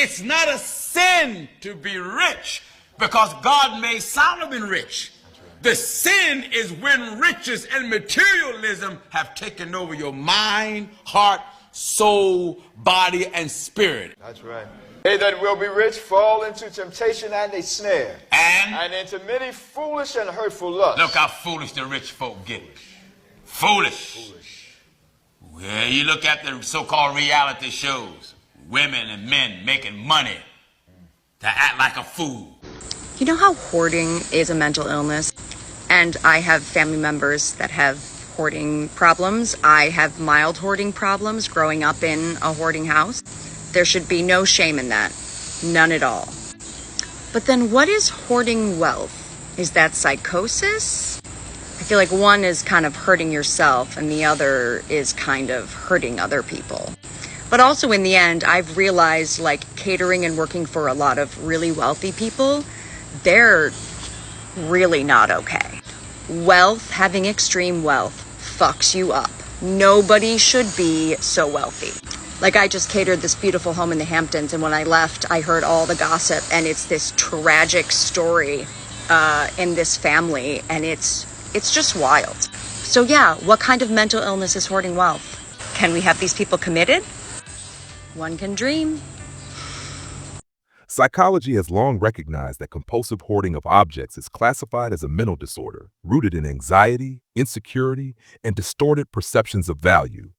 it's not a sin to be rich because God made Solomon rich. The sin is when riches and materialism have taken over your mind, heart, soul, body, and spirit. That's right. They that will be rich fall into temptation and a snare, and into many foolish and hurtful lusts. Look how foolish the rich folk get. Foolish. Well, you look at the so-called reality shows, women and men making money to act like a fool. You know how hoarding is a mental illness? And I have family members that have hoarding problems. I have mild hoarding problems growing up in a hoarding house. There should be no shame in that. None at all. But then what is hoarding wealth? Is that psychosis? I feel like one is kind of hurting yourself and the other is kind of hurting other people. But also in the end, I've realized like catering and working for a lot of really wealthy people, they're really not okay. Wealth, having extreme wealth, fucks you up. Nobody should be so wealthy. Like I just catered this beautiful home in the Hamptons, and when I left, I heard all the gossip, and it's this tragic story in this family, and it's just wild. So yeah, what kind of mental illness is hoarding wealth? Can we have these people committed? One can dream. Psychology has long recognized that compulsive hoarding of objects is classified as a mental disorder rooted in anxiety, insecurity, and distorted perceptions of value.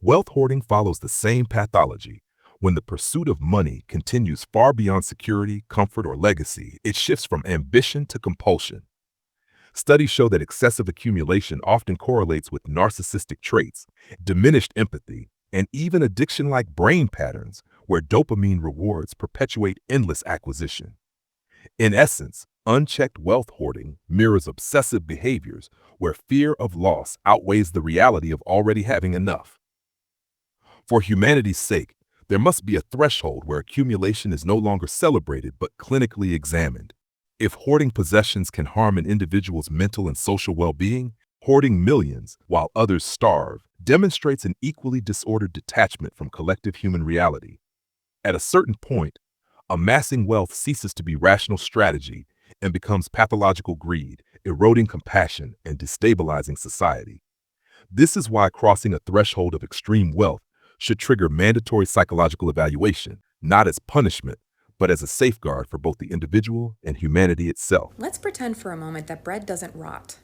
Wealth hoarding follows the same pathology. When the pursuit of money continues far beyond security, comfort, or legacy, it shifts from ambition to compulsion. Studies show that excessive accumulation often correlates with narcissistic traits, diminished empathy, and even addiction-like brain patterns where dopamine rewards perpetuate endless acquisition. In essence, unchecked wealth hoarding mirrors obsessive behaviors where fear of loss outweighs the reality of already having enough. For humanity's sake, there must be a threshold where accumulation is no longer celebrated but clinically examined. If hoarding possessions can harm an individual's mental and social well-being, hoarding millions while others starve demonstrates an equally disordered detachment from collective human reality. At a certain point, amassing wealth ceases to be rational strategy and becomes pathological greed, eroding compassion and destabilizing society. This is why crossing a threshold of extreme wealth should trigger mandatory psychological evaluation, not as punishment, but as a safeguard for both the individual and humanity itself. Let's pretend for a moment that bread doesn't rot.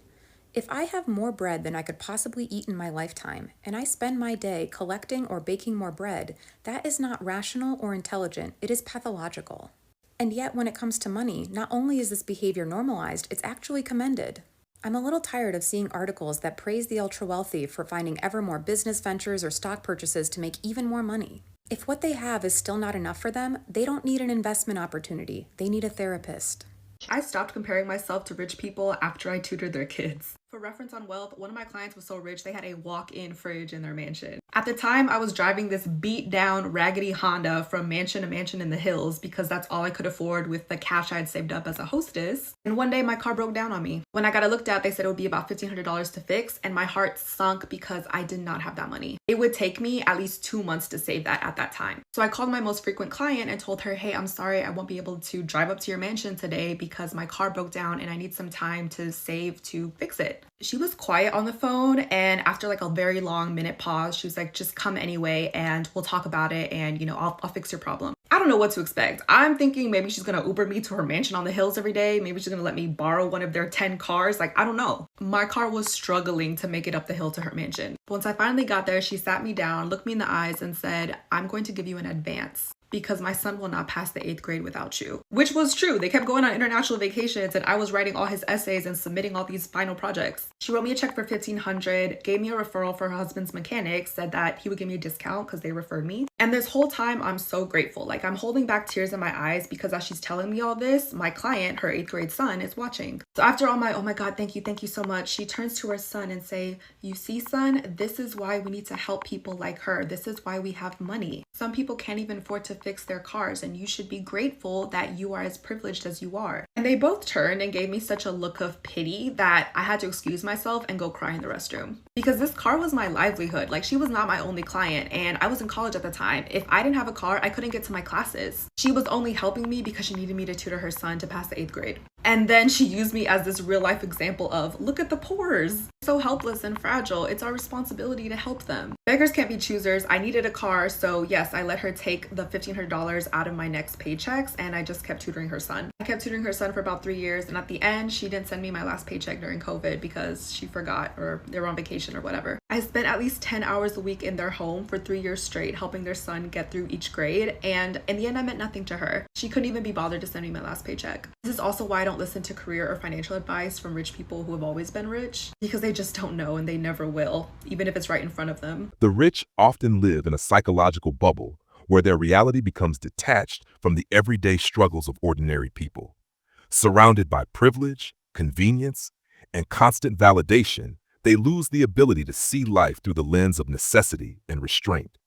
If I have more bread than I could possibly eat in my lifetime, and I spend my day collecting or baking more bread, that is not rational or intelligent, it is pathological. And yet when it comes to money, not only is this behavior normalized, it's actually commended. I'm a little tired of seeing articles that praise the ultra-wealthy for finding ever more business ventures or stock purchases to make even more money. If what they have is still not enough for them, they don't need an investment opportunity. They need a therapist. I stopped comparing myself to rich people after I tutored their kids. For reference on wealth, one of my clients was so rich they had a walk-in fridge in their mansion. At the time, I was driving this beat-down, raggedy Honda from mansion to mansion in the hills because that's all I could afford with the cash I had saved up as a hostess. And one day, my car broke down on me. When I got it looked at, they said it would be about $1,500 to fix, and my heart sunk because I did not have that money. It would take me at least 2 months to save that at that time. So I called my most frequent client and told her, hey, I'm sorry, I won't be able to drive up to your mansion today because my car broke down and I need some time to save to fix it. She was quiet on the phone, and after like a very long minute pause, she was like, just come anyway and we'll talk about it, and I'll fix your problem. I don't know what to expect. I'm thinking maybe she's gonna Uber me to her mansion on the hills every day. Maybe she's gonna let me borrow one of their 10 cars. Like, I don't know. My car was struggling to make it up the hill to her mansion. Once I finally got there, she sat me down, looked me in the eyes and said, I'm going to give you an advance because my son will not pass the 8th grade without you. Which was true. They kept going on international vacations and I was writing all his essays and submitting all these final projects. She wrote me a check for $1,500, gave me a referral for her husband's mechanic, said that he would give me a discount because they referred me. And this whole time I'm so grateful. Like, I'm holding back tears in my eyes because as she's telling me all this, my client, her 8th grade son, is watching. So after all my, oh my God, thank you so much, she turns to her son and say, you see, son, this is why we need to help people like her. This is why we have money. Some people can't even afford to fix their cars, and you should be grateful that you are as privileged as you are. And they both turned and gave me such a look of pity that I had to excuse myself and go cry in the restroom. Because this car was my livelihood. Like, she was not my only client, and I was in college at the time. time. If I didn't have a car, I couldn't get to my classes. She was only helping me because she needed me to tutor her son to pass the 8th grade. And then she used me as this real life example of, look at the poors. So helpless and fragile. It's our responsibility to help them. Beggars can't be choosers. I needed a car, so yes, I let her take the $1,500 out of my next paychecks, and I just kept tutoring her son. I kept tutoring her son for about 3 years, and at the end, she didn't send me my last paycheck during COVID because she forgot or they were on vacation or whatever. I spent at least 10 hours a week in their home for 3 years straight, helping their son get through each grade, and in the end, I meant nothing to her. She couldn't even be bothered to send me my last paycheck. This is also why I don't listen to career or financial advice from rich people who have always been rich, because they just don't know and they never will, even if it's right in front of them. The rich often live in a psychological bubble where their reality becomes detached from the everyday struggles of ordinary people. Surrounded by privilege, convenience, and constant validation, they lose the ability to see life through the lens of necessity and restraint.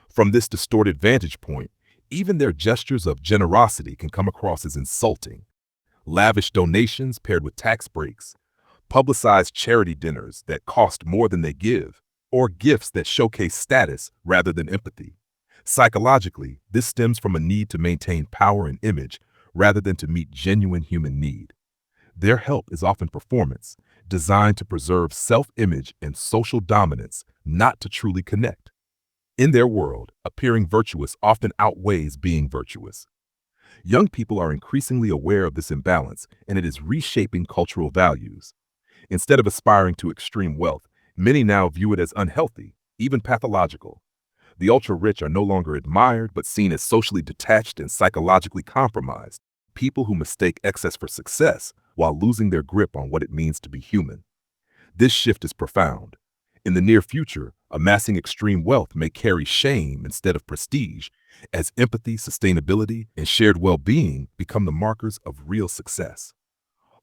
From this distorted vantage point, even their gestures of generosity can come across as insulting. Lavish donations paired with tax breaks, publicized charity dinners that cost more than they give, or gifts that showcase status rather than empathy. Psychologically, this stems from a need to maintain power and image rather than to meet genuine human need. Their help is often performance, designed to preserve self-image and social dominance, not to truly connect. In their world, appearing virtuous often outweighs being virtuous. Young people are increasingly aware of this imbalance, and it is reshaping cultural values. Instead of aspiring to extreme wealth, many now view it as unhealthy, even pathological. The ultra-rich are no longer admired, but seen as socially detached and psychologically compromised, people who mistake excess for success while losing their grip on what it means to be human. This shift is profound. In the near future, amassing extreme wealth may carry shame instead of prestige, as empathy, sustainability, and shared well-being become the markers of real success.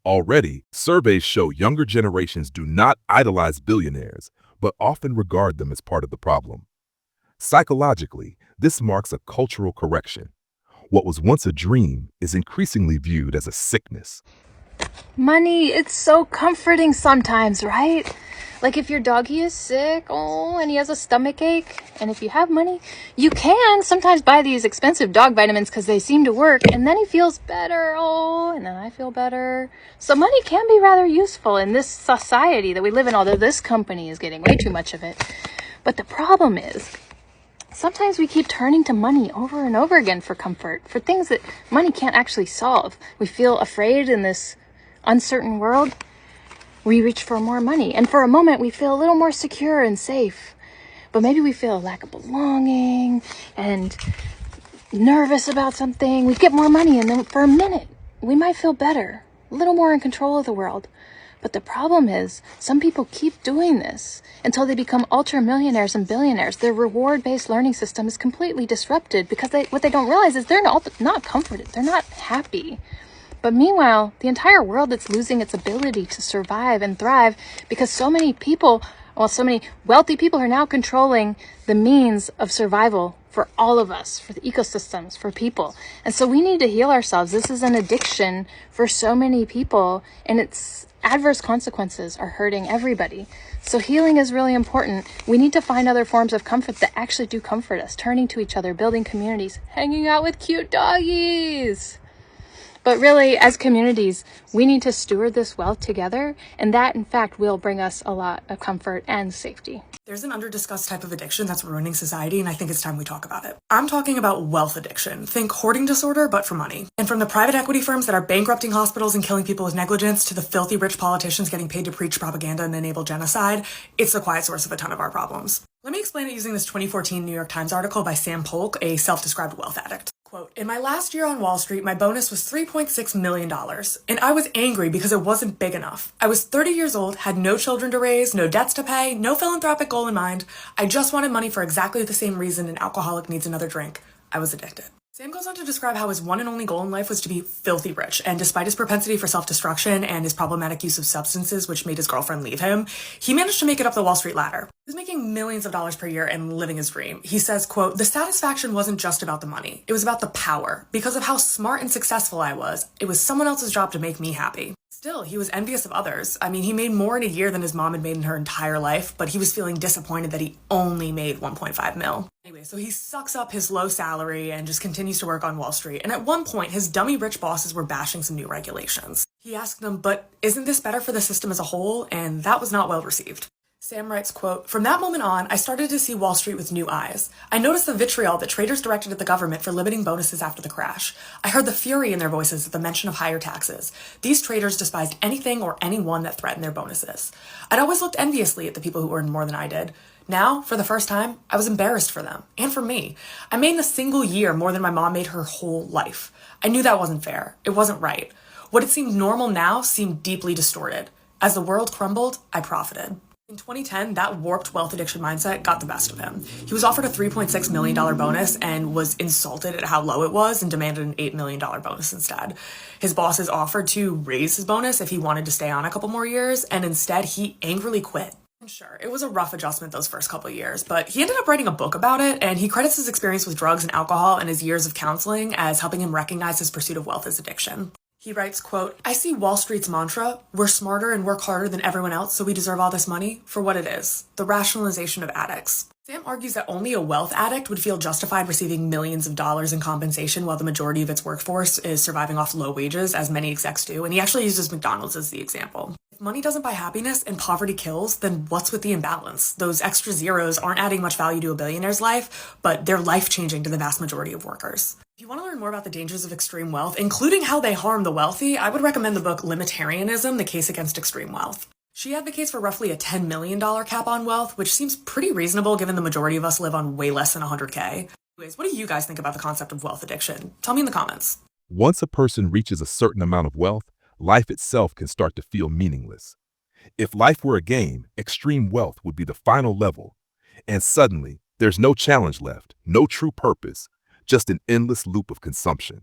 Already, surveys show younger generations do not idolize billionaires, but often regard them as part of the problem. Psychologically, this marks a cultural correction. What was once a dream is increasingly viewed as a sickness. Money, it's so comforting sometimes, right? Like if your doggy is sick, and he has a stomach ache, and if you have money, you can sometimes buy these expensive dog vitamins because they seem to work, and then he feels better, and then I feel better. So money can be rather useful in this society that we live in, although this company is getting way too much of it. But the problem is, sometimes we keep turning to money over and over again for comfort, for things that money can't actually solve. We feel afraid in this uncertain world. We reach for more money, and for a moment we feel a little more secure and safe. But maybe we feel a lack of belonging and nervous about something. We get more money, and then for a minute we might feel better, a little more in control of the world. But the problem is, some people keep doing this until they become ultra millionaires and billionaires. Their reward-based learning system is completely disrupted because what they don't realize is they're not comforted. They're not happy. But meanwhile, the entire world is losing its ability to survive and thrive because so many wealthy people are now controlling the means of survival for all of us, for the ecosystems, for people. And so we need to heal ourselves. This is an addiction for so many people, and its adverse consequences are hurting everybody. So healing is really important. We need to find other forms of comfort that actually do comfort us, turning to each other, building communities, hanging out with cute doggies. But really, as communities, we need to steward this wealth together, and that, in fact, will bring us a lot of comfort and safety. There's an under-discussed type of addiction that's ruining society, and I think it's time we talk about it. I'm talking about wealth addiction. Think hoarding disorder, but for money. And from the private equity firms that are bankrupting hospitals and killing people with negligence to the filthy rich politicians getting paid to preach propaganda and enable genocide, it's the quiet source of a ton of our problems. Let me explain it using this 2014 New York Times article by Sam Polk, a self-described wealth addict. Quote, in my last year on Wall Street, my bonus was $3.6 million, and I was angry because it wasn't big enough. I was 30 years old, had no children to raise, no debts to pay, no philanthropic goal in mind. I just wanted money for exactly the same reason an alcoholic needs another drink. I was addicted. Sam goes on to describe how his one and only goal in life was to be filthy rich, and despite his propensity for self-destruction and his problematic use of substances, which made his girlfriend leave him, he managed to make it up the Wall Street ladder. He was making millions of dollars per year and living his dream. He says, quote, the satisfaction wasn't just about the money. It was about the power. Because of how smart and successful I was, it was someone else's job to make me happy. Still, he was envious of others. I mean, he made more in a year than his mom had made in her entire life, but he was feeling disappointed that he only made 1.5 mil. Anyway, so he sucks up his low salary and just continues to work on Wall Street. And at one point, his dummy rich bosses were bashing some new regulations. He asked them, but isn't this better for the system as a whole? And that was not well received. Sam writes, quote, "From that moment on, I started to see Wall Street with new eyes. I noticed the vitriol that traders directed at the government for limiting bonuses after the crash. I heard the fury in their voices at the mention of higher taxes. These traders despised anything or anyone that threatened their bonuses. I'd always looked enviously at the people who earned more than I did. Now, for the first time, I was embarrassed for them, and for me. I made in a single year more than my mom made her whole life. I knew that wasn't fair. It wasn't right. What had seemed normal now seemed deeply distorted. As the world crumbled, I profited." In 2010, that warped wealth addiction mindset got the best of him. He was offered a $3.6 million bonus and was insulted at how low it was and demanded an $8 million bonus instead. His bosses offered to raise his bonus if he wanted to stay on a couple more years, and instead he angrily quit. Sure, it was a rough adjustment those first couple of years, but he ended up writing a book about it, and he credits his experience with drugs and alcohol and his years of counseling as helping him recognize his pursuit of wealth as addiction. He writes, quote, "I see Wall Street's mantra, we're smarter and work harder than everyone else, so we deserve all this money, for what it is, the rationalization of addicts." Sam argues that only a wealth addict would feel justified receiving millions of dollars in compensation while the majority of its workforce is surviving off low wages, as many execs do, and he actually uses McDonald's as the example. If money doesn't buy happiness and poverty kills, then what's with the imbalance? Those extra zeros aren't adding much value to a billionaire's life, but they're life-changing to the vast majority of workers. If you want to learn more about the dangers of extreme wealth, including how they harm the wealthy, I would recommend the book Limitarianism, The Case Against Extreme Wealth. She advocates for roughly a $10 million cap on wealth, which seems pretty reasonable given the majority of us live on way less than 100K. Anyways, what do you guys think about the concept of wealth addiction? Tell me in the comments. Once a person reaches a certain amount of wealth, life itself can start to feel meaningless. If life were a game, extreme wealth would be the final level. And suddenly, there's no challenge left, no true purpose, just an endless loop of consumption.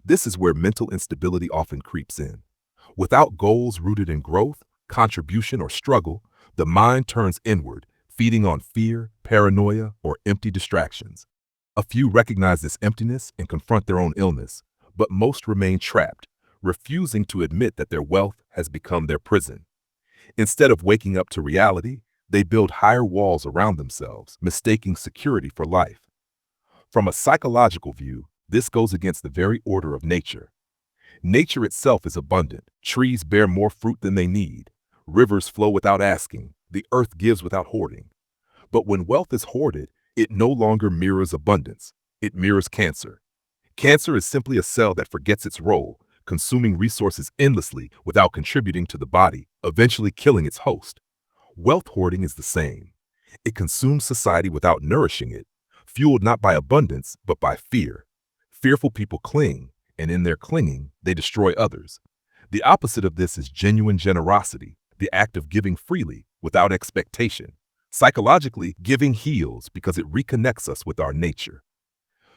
This is where mental instability often creeps in. Without goals rooted in growth, contribution, or struggle, the mind turns inward, feeding on fear, paranoia, or empty distractions. A few recognize this emptiness and confront their own illness, but most remain trapped, refusing to admit that their wealth has become their prison. Instead of waking up to reality, they build higher walls around themselves, mistaking security for life. From a psychological view, this goes against the very order of nature. Nature itself is abundant. Trees bear more fruit than they need. Rivers flow without asking. The earth gives without hoarding. But when wealth is hoarded, it no longer mirrors abundance. It mirrors cancer. Cancer is simply a cell that forgets its role, consuming resources endlessly without contributing to the body, eventually killing its host. Wealth hoarding is the same. It consumes society without nourishing it, fueled not by abundance, but by fear. Fearful people cling, and in their clinging, they destroy others. The opposite of this is genuine generosity, the act of giving freely, without expectation. Psychologically, giving heals because it reconnects us with our nature.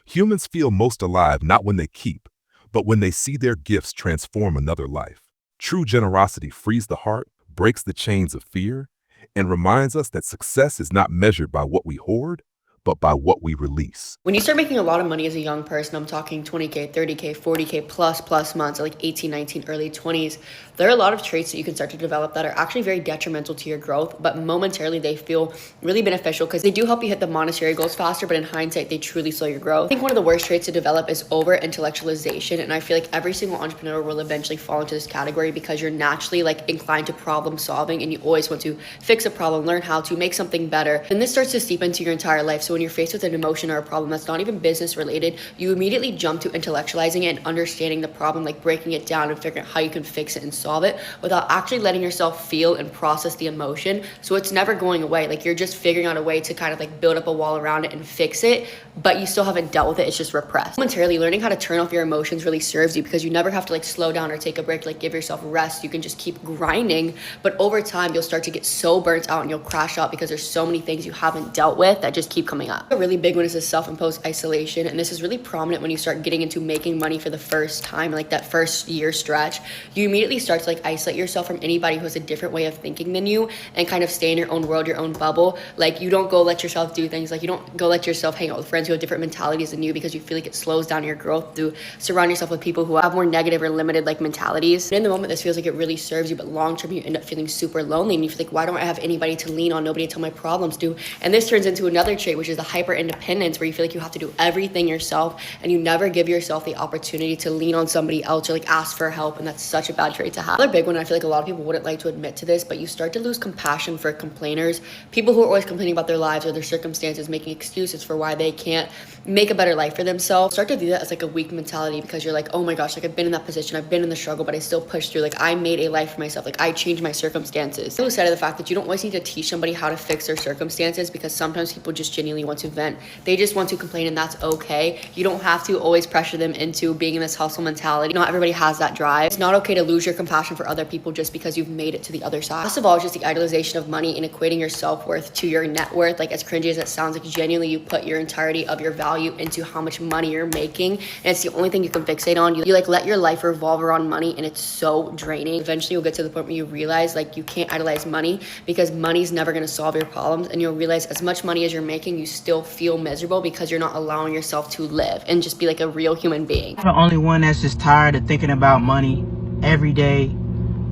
Humans feel most alive not when they keep, but when they see their gifts transform another life. True generosity frees the heart, breaks the chains of fear, and reminds us that success is not measured by what we hoard, but by what we release. When you start making a lot of money as a young person, I'm talking 20K, 30K, 40K plus months, like 18, 19, early 20s, there are a lot of traits that you can start to develop that are actually very detrimental to your growth, but momentarily they feel really beneficial because they do help you hit the monetary goals faster, but in hindsight, they truly slow your growth. I think one of the worst traits to develop is over-intellectualization, and I feel like every single entrepreneur will eventually fall into this category because you're naturally like inclined to problem solving and you always want to fix a problem, learn how to make something better. And this starts to seep into your entire life. So when you're faced with an emotion or a problem that's not even business related, you immediately jump to intellectualizing it and understanding the problem, like breaking it down and figuring out how you can fix it and solve it without actually letting yourself feel and process the emotion. So it's never going away. Like you're just figuring out a way to kind of like build up a wall around it and fix it, but you still haven't dealt with it. It's just repressed. Momentarily learning how to turn off your emotions really serves you because you never have to like slow down or take a break, like give yourself rest. You can just keep grinding, but over time you'll start to get so burnt out and you'll crash out because there's so many things you haven't dealt with that just keep coming coming up. A really big one is this self-imposed isolation, and this is really prominent when you start getting into making money for the first time, like that first year stretch. You immediately start to like isolate yourself from anybody who has a different way of thinking than you and kind of stay in your own world, your own bubble. Like you don't go let yourself do things, like you don't go let yourself hang out with friends who have different mentalities than you because you feel like it slows down your growth to surround yourself with people who have more negative or limited like mentalities. And in the moment, this feels like it really serves you, but long term, you end up feeling super lonely and you feel like, why don't I have anybody to lean on, nobody to tell my problems to? And this turns into another trait, which is the hyper independence, where you feel like you have to do everything yourself and you never give yourself the opportunity to lean on somebody else or like ask for help. And that's such a bad trait to have. Another big one, I feel like a lot of people wouldn't like to admit to this, but you start to lose compassion for complainers, people who are always complaining about their lives or their circumstances, making excuses for why they can't make a better life for themselves. Start to do that as like a weak mentality because you're like, oh my gosh, like I've been in that position, I've been in the struggle, but I still push through. Like I made a life for myself, like I changed my circumstances. I lose sight of the fact that you don't always need to teach somebody how to fix their circumstances, because sometimes people just genuinely want to vent. They just want to complain, and that's okay. You don't have to always pressure them into being in this hustle mentality. Not everybody has that drive. It's not okay to lose your compassion for other people just because you've made it to the other side. First of all, it's just the idolization of money and equating your self-worth to your net worth. Like as cringy as it sounds, like genuinely you put your entirety of your value into how much money you're making, and it's the only thing you can fixate on. You like let your life revolve around money, and it's so draining. Eventually you'll get to the point where you realize like you can't idolize money because money's never going to solve your problems, and you'll realize as much money as you're making, you still feel miserable because you're not allowing yourself to live and just be like a real human being. I'm the only one that's just tired of thinking about money every day,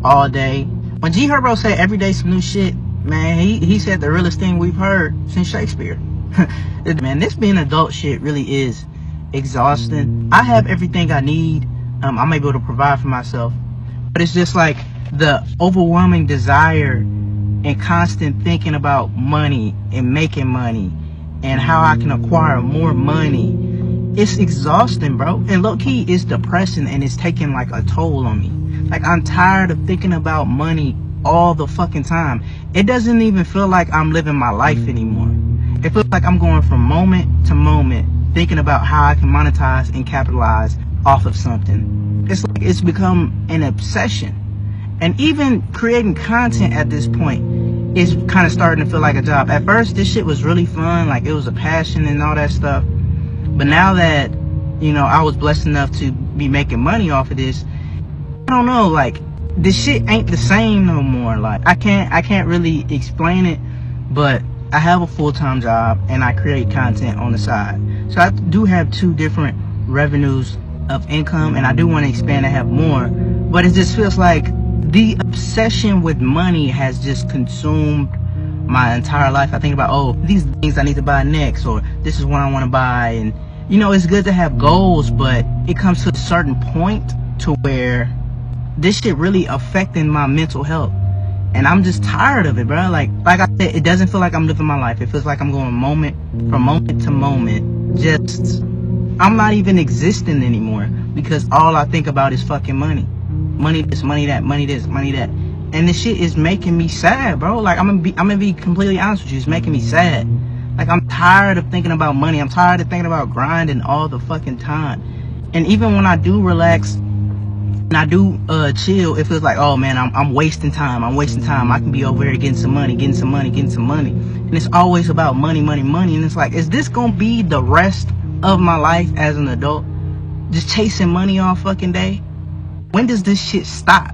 all day. When G Herbo said every day some new shit, man, he said the realest thing we've heard since Shakespeare. Man, this being adult shit really is exhausting. I have everything I need. I'm able to provide for myself, but it's just like the overwhelming desire and constant thinking about money and making money and how I can acquire more money. It's exhausting, bro. And low key, it's depressing, and it's taking like a toll on me. Like I'm tired of thinking about money all the fucking time. It doesn't even feel like I'm living my life anymore. It feels like I'm going from moment to moment thinking about how I can monetize and capitalize off of something. It's like it's become an obsession. And even creating content at this point is kind of starting to feel like a job. At first, this shit was really fun, like it was a passion and all that stuff. But now that, you know, I was blessed enough to be making money off of this, I don't know, like this shit ain't the same no more. Like I can't really explain it, but I have a full-time job and I create content on the side. So I do have two different revenues of income, and I do want to expand and have more, but it just feels like the obsession with money has just consumed my entire life. I think about, oh, these things I need to buy next, or this is what I want to buy. And you know, it's good to have goals, but it comes to a certain point to where this shit really affecting my mental health, and I'm just tired of it, bro. Like I said, it doesn't feel like I'm living my life. It feels like I'm going moment from moment to moment. Just I'm not even existing anymore because all I think about is fucking money. Money this, money that, money this, money that. And this shit is making me sad, bro. Like I'm gonna be completely honest with you. It's making me sad. Like I'm tired of thinking about money. I'm tired of thinking about grinding all the fucking time. And even when I do relax and I do chill, it feels like, oh man, I'm wasting time. I'm wasting time. I can be over here getting some money, getting some money, getting some money. And it's always about money, money, money. And it's like, is this gonna be the rest of my life as an adult? Just chasing money all fucking day? When does this shit stop?